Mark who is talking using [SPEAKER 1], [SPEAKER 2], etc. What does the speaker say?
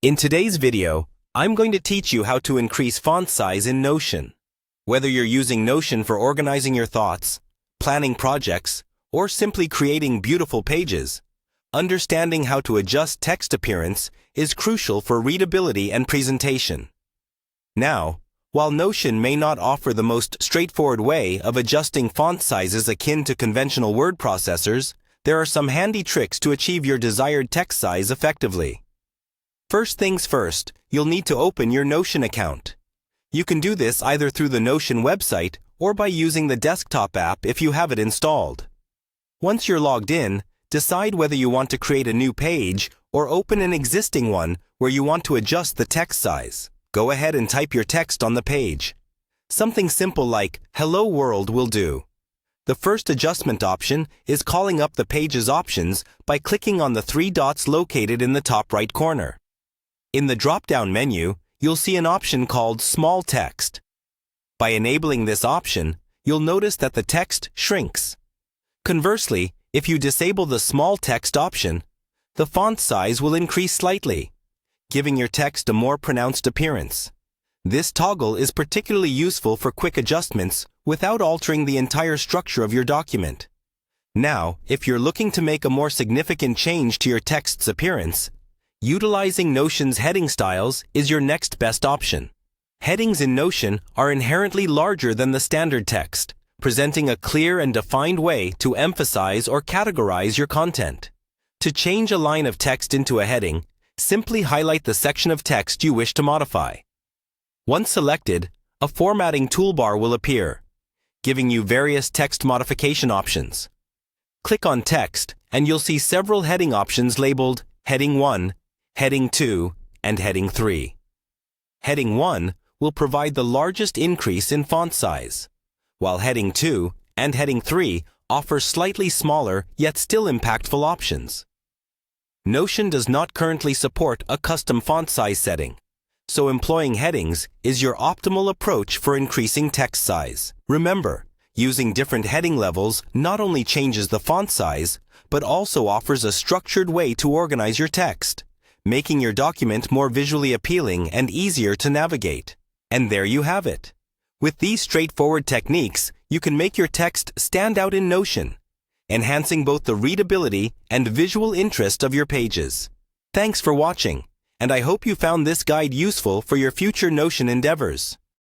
[SPEAKER 1] In today's video, I'm going to teach you how to increase font size in Notion. Whether you're using Notion for organizing your thoughts, planning projects, or simply creating beautiful pages, understanding how to adjust text appearance is crucial for readability and presentation. Now, while Notion may not offer the most straightforward way of adjusting font sizes akin to conventional word processors, there are some handy tricks to achieve your desired text size effectively. First things first, you'll need to open your Notion account. You can do this either through the Notion website or by using the desktop app if you have it installed. Once you're logged in, decide whether you want to create a new page or open an existing one where you want to adjust the text size. Go ahead and type your text on the page. Something simple like "Hello World" will do. The first adjustment option is calling up the page's options by clicking on the three dots located in the top right corner. In the drop-down menu, you'll see an option called Small Text. By enabling this option, you'll notice that the text shrinks. Conversely, if you disable the Small Text option, the font size will increase slightly, giving your text a more pronounced appearance. This toggle is particularly useful for quick adjustments without altering the entire structure of your document. Now, if you're looking to make a more significant change to your text's appearance, utilizing Notion's heading styles is your next best option. Headings in Notion are inherently larger than the standard text, presenting a clear and defined way to emphasize or categorize your content. To change a line of text into a heading, simply highlight the section of text you wish to modify. Once selected, a formatting toolbar will appear, giving you various text modification options. Click on Text, and you'll see several heading options labeled Heading 1, Heading 2, and Heading 3. Heading 1 will provide the largest increase in font size, while Heading 2 and Heading 3 offer slightly smaller yet still impactful options. Notion does not currently support a custom font size setting, so employing headings is your optimal approach for increasing text size. Remember, using different heading levels not only changes the font size, but also offers a structured way to organize your text, making your document more visually appealing and easier to navigate. And there you have it. With these straightforward techniques, you can make your text stand out in Notion, enhancing both the readability and visual interest of your pages. Thanks for watching, and I hope you found this guide useful for your future Notion endeavors.